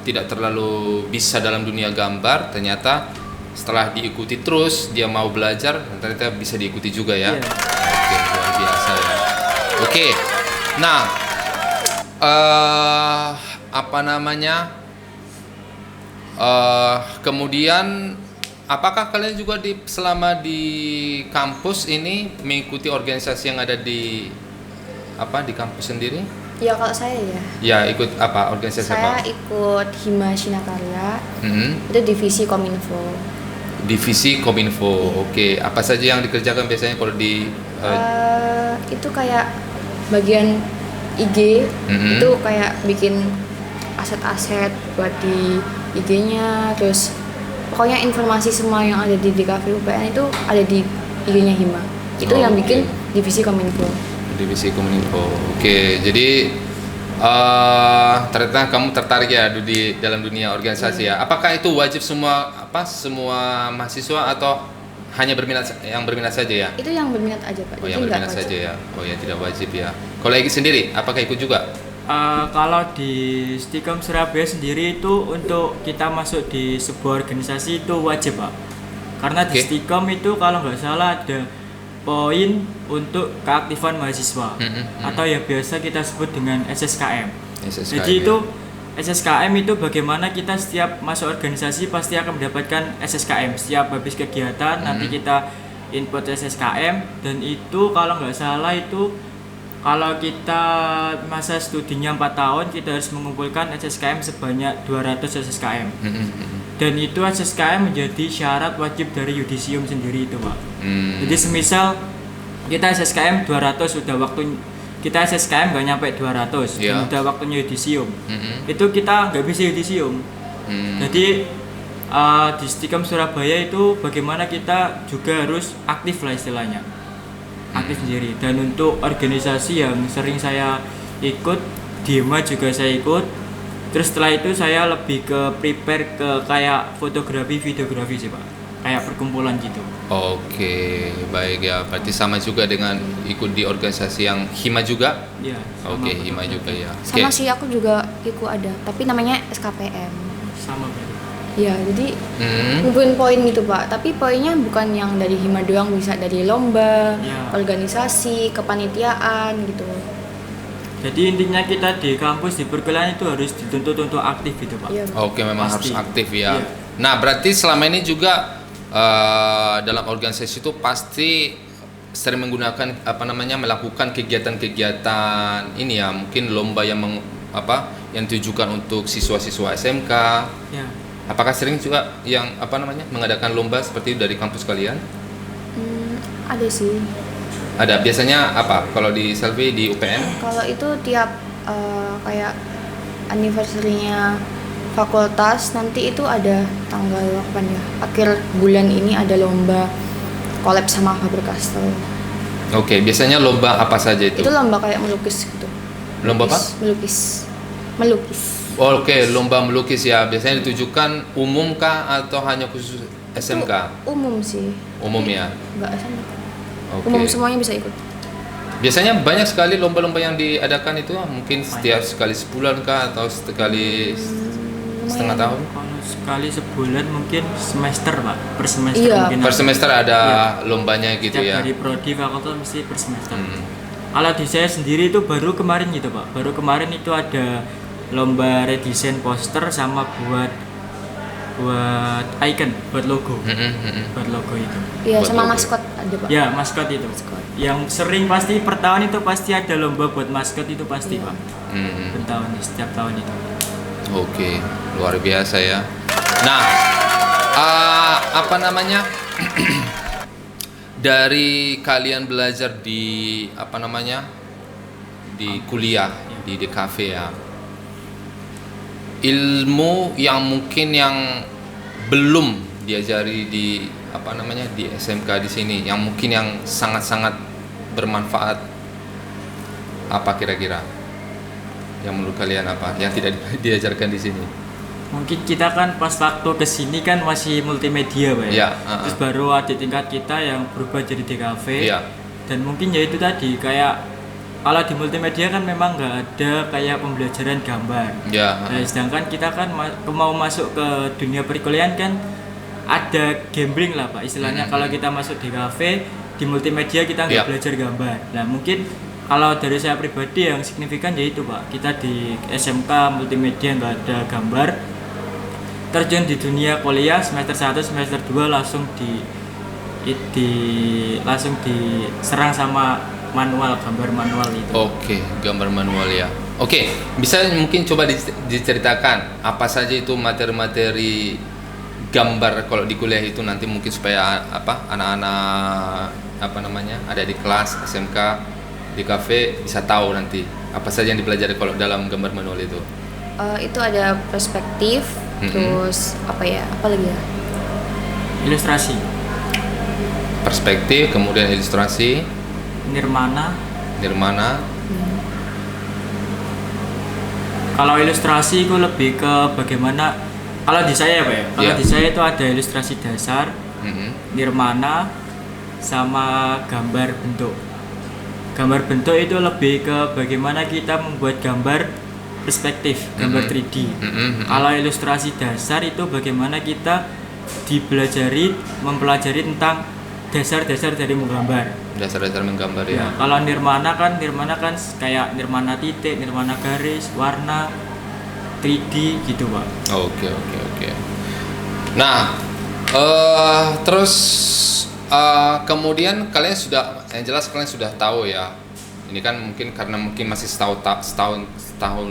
tidak terlalu bisa dalam dunia gambar, ternyata setelah diikuti terus dia mau belajar, ternyata bisa diikuti juga ya. Oke, luar biasa ya. Oke, nah apa namanya? Kemudian apakah kalian juga selama di kampus ini mengikuti organisasi yang ada di kampus sendiri? Ya kalau saya ya. Ya ikut apa organisasi saya apa? Saya ikut Hima Shinakarya. Itu divisi Kominfo. Divisi Kominfo. Oke. Apa saja yang dikerjakan biasanya kalau di? Itu kayak bagian IG. Itu kayak bikin aset-aset buat di IG-nya, terus pokoknya informasi semua yang ada di DKV UPN itu ada di IG-nya Hima. Itu yang bikin divisi Kominfo. Divisi Kominfo. Oke, jadi ternyata kamu tertarik ya di dalam dunia organisasi ya. Apakah itu wajib semua mahasiswa atau hanya yang berminat saja ya? Itu yang berminat aja Pak. Oh, yang berminat saja ya. Oh ya, tidak wajib ya. Kalau Egy sendiri, apakah ikut juga? Kalau di Stikom Surabaya sendiri itu untuk kita masuk di sebuah organisasi itu wajib Pak. Karena di Stikom itu kalau nggak salah ada poin untuk keaktifan mahasiswa atau yang biasa kita sebut dengan SSKM. Jadi itu SSKM itu bagaimana kita setiap masuk organisasi pasti akan mendapatkan SSKM. Setiap habis kegiatan nanti kita input SSKM, dan itu kalau nggak salah itu kalau kita masa studinya 4 tahun kita harus mengumpulkan SSKM sebanyak 200 SSKM. Dan itu SSKM menjadi syarat wajib dari yudisium sendiri itu Pak. Jadi semisal kita SSKM 200 sudah waktu kita SSKM nggak nyampe 200 dan udah waktunya yudisium, itu kita nggak bisa yudisium. Jadi di Stikom Surabaya itu bagaimana kita juga harus aktif lah istilahnya, aktif sendiri. Dan untuk organisasi yang sering saya ikut, Dima juga saya ikut. Terus setelah itu saya lebih ke prepare ke kayak fotografi, videografi sih Pak, kayak perkumpulan gitu. Oke, baik ya. Berarti sama juga dengan ikut di organisasi yang Hima juga? Iya. Oke, Hima juga ya. Sama sih, aku juga ikut ada, tapi namanya SKPM. Sama berarti. Ya, jadi ngumpulin poin gitu Pak. Tapi poinnya bukan yang dari Hima doang, bisa dari lomba, organisasi, kepanitiaan gitu. Jadi intinya kita di kampus, di perkuliahan itu harus dituntut untuk aktif gitu Pak. Iya. Oke, memang harus aktif ya. Nah, berarti selama ini juga dalam organisasi itu pasti sering menggunakan melakukan kegiatan-kegiatan ini ya, mungkin lomba yang ditujukan untuk siswa-siswa SMK. Ya. Apakah sering juga yang mengadakan lomba seperti itu dari kampus kalian? Ada sih. Ada. Biasanya apa kalau di Selvi di UPN? Kalau itu tiap kayak anniversary-nya fakultas nanti itu ada tanggal kapan ya? Akhir bulan ini ada lomba collab sama Faber-Castell. Oke, biasanya lomba apa saja itu? Itu lomba kayak melukis gitu. Lomba apa? Melukis. Oke, lomba melukis ya. Biasanya ditujukan umum kah atau hanya khusus SMK? Itu umum sih. Umum ya. Enggak SMK. Okay. Umum semuanya bisa ikut. Biasanya banyak sekali lomba-lomba yang diadakan itu, mungkin setiap sekali sebulan kah atau sekali setengah tahun? Kalau sekali sebulan mungkin semester Pak, per semester mungkin. Per semester ada lombanya gitu ya. Dari prodi fakultas mesti per semester. Kalau di saya sendiri itu baru kemarin gitu Pak. Baru kemarin itu ada lomba redesign poster sama buat icon, buat logo. Buat logo itu. Iya, sama maskot ada Pak. Ya, maskot itu. Yang sering pasti per tahun itu pasti ada lomba buat maskot itu pasti Pak. Per tahun, setiap tahun itu. Oke, luar biasa ya. Nah, dari kalian belajar di di kuliah di DKV ya, ilmu yang mungkin yang belum diajari di di SMK di sini, yang mungkin yang sangat-sangat bermanfaat, apa kira-kira yang menurut kalian yang tidak diajarkan di sini? Mungkin kita kan pas waktu kesini kan masih multimedia Pak ya. Terus baru ada tingkat kita yang berubah jadi DKV. Dan mungkin ya itu tadi kayak kalau di multimedia kan memang nggak ada kayak pembelajaran gambar. Ya. Nah, sedangkan kita kan mau masuk ke dunia perkuliahan kan ada gambling lah Pak istilahnya. Kalau kita masuk di kafe di multimedia kita nggak belajar gambar. Nah mungkin kalau dari saya pribadi yang signifikan yaitu Pak, kita di SMK multimedia nggak ada gambar, terjun di dunia kuliah semester 1 semester 2 langsung langsung diserang sama manual, gambar manual itu. Oke, gambar manual ya. Oke, bisa mungkin coba diceritakan apa saja itu materi-materi gambar kalau di kuliah itu nanti mungkin supaya anak-anak ada di kelas SMK di kafe bisa tahu nanti apa saja yang dipelajari kalau dalam gambar manual itu. Itu ada perspektif, terus apa lagi ya? Ilustrasi. Perspektif, kemudian ilustrasi. Nirmana. Kalau ilustrasi itu lebih ke bagaimana, kalau di saya Pak ya, kalau di saya itu ada ilustrasi dasar, nirmana, sama gambar bentuk. Gambar bentuk itu lebih ke bagaimana kita membuat gambar perspektif, gambar 3D. Kalau ilustrasi dasar itu bagaimana kita mempelajari tentang dasar-dasar dari menggambar. Dasar-dasar menggambar ya. Kalau nirmana kan kayak nirmana titik, nirmana garis, warna, 3D gitu Pak. Oke. Nah, terus kemudian kalian sudah tahu ya. Ini kan mungkin karena masih setahun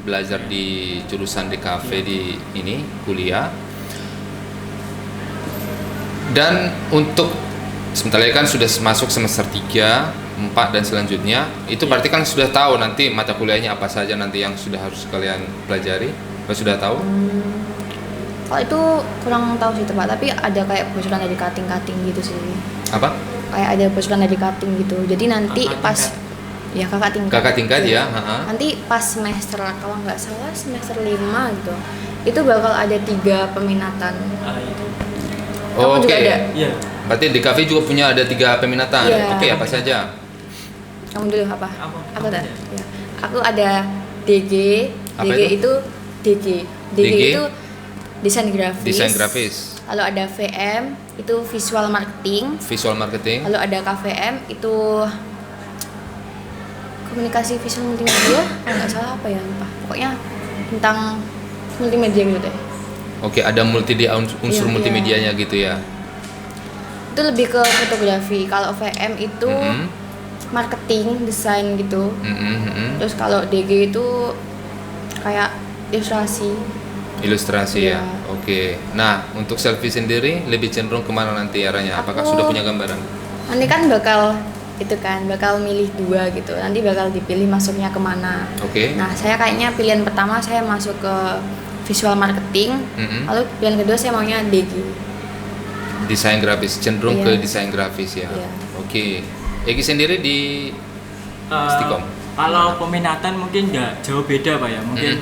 belajar di jurusan DKV di ini kuliah. Dan untuk sebentar lagi kan sudah masuk semester 3, 4 dan selanjutnya. Itu berarti kan sudah tahu nanti mata kuliahnya apa saja nanti yang sudah harus kalian pelajari. Sudah tahu? Kalau itu kurang tahu sih Pak, tapi ada kayak bocoran dari cutting gitu sih. Apa? Kayak ada bocoran dari cutting gitu. Jadi nanti pas ya kakak tingkat ya. Nanti pas semester kalau nggak salah semester 5 gitu, itu bakal ada 3 peminatan. Oke. Juga ada? Iya. Berarti di kafe juga punya ada 3 peminatan. Yeah. Oke, apa saja? Kamu dulu apa? Aku dah. Ya. Aku ada DG. Apa itu DG. DG itu desain grafis. Lalu ada VM itu visual marketing. Lalu ada KVM itu komunikasi visual multimedia. Kalau nggak salah apa ya lupa. Pokoknya tentang multimedia gitu deh. Oke, ada unsur multimedianya gitu ya. Itu lebih ke fotografi. Kalau VM itu marketing, desain gitu. Terus kalau DG itu kayak ilustrasi ya. Oke. Nah, untuk selfie sendiri lebih cenderung kemana nanti arahnya? Apakah sudah punya gambaran? Nanti kan bakal milih 2 gitu. Nanti bakal dipilih masuknya kemana. Oke. Nah, saya kayaknya pilihan pertama saya masuk ke visual marketing. Lalu pilihan kedua saya maunya DG. Desain grafis, cenderung ke desain grafis ya. Oke. Egi sendiri di Stikom? Kalau peminatan mungkin nggak jauh beda Pak ya. Mungkin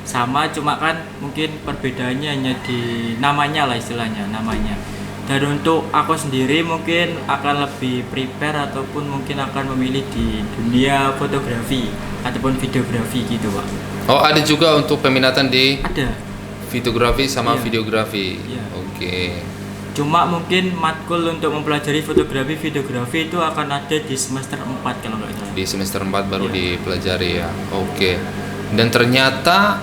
sama, cuma kan mungkin perbedaannya hanya di namanya lah istilahnya, namanya. Dan untuk aku sendiri mungkin akan lebih prepare ataupun mungkin akan memilih di dunia fotografi ataupun videografi gitu Pak. Oh, ada juga untuk peminatan di ada fotografi sama videografi. Iya. Oke. Cuma mungkin matkul untuk mempelajari fotografi, videografi itu akan ada di semester 4 kalau nggak salah. Di semester 4 baru dipelajari ya. Oke. Dan ternyata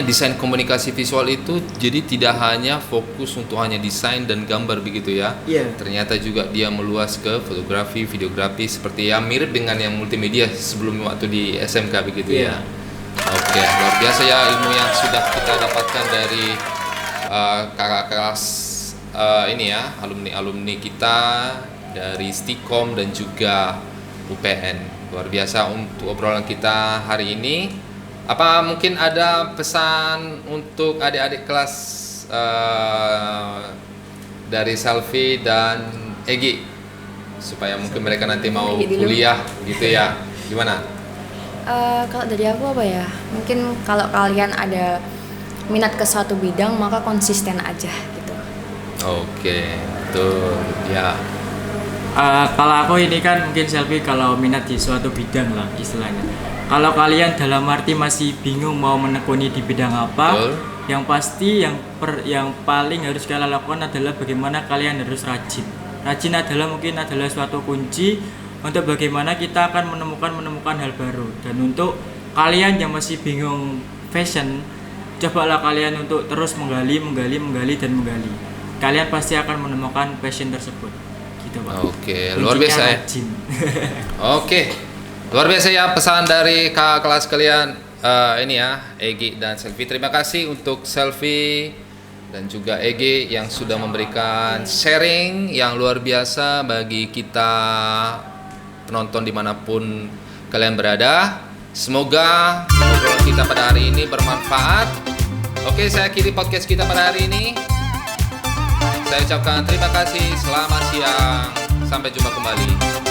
desain komunikasi visual itu jadi tidak hanya fokus untuk hanya desain dan gambar begitu ya. Iya. Ternyata juga dia meluas ke fotografi, videografi seperti yang mirip dengan yang multimedia sebelum waktu di SMK begitu ya. Oke, luar biasa ya ilmu yang sudah kita dapatkan dari kakak kelas ini ya, alumni kita dari Stikom dan juga UPN. Luar biasa untuk obrolan kita hari ini. Apa mungkin ada pesan untuk adik-adik kelas dari Selvi dan Egi supaya mungkin mereka nanti mau kuliah gitu ya? Gimana? Kalau dari aku apa ya? Mungkin kalau kalian ada minat ke suatu bidang maka konsisten aja gitu. Oke, betul ya. Kalau aku ini kan mungkin Selfie kalau minat di suatu bidang lah istilahnya. Kalau kalian dalam arti masih bingung mau menekuni di bidang apa, Betul. yang pasti yang paling harus kalian lakukan adalah bagaimana kalian harus rajin. Rajin adalah suatu kunci untuk bagaimana kita akan menemukan hal baru. Dan untuk kalian yang masih bingung fashion, cobalah kalian untuk terus menggali. Kalian pasti akan menemukan passion tersebut. Gitu, Pak. Oke, luar Kuncinya biasa ya. rajin. Oke, luar biasa ya pesan dari kakak kelas kalian ini ya, Egi dan Selfie. Terima kasih untuk Selfie dan juga Egi yang sudah memberikan sharing yang luar biasa bagi kita penonton dimanapun kalian berada. Semoga obrolan kita pada hari ini bermanfaat. Oke, saya akhiri podcast kita pada hari ini. Saya ucapkan terima kasih, selamat siang, sampai jumpa kembali.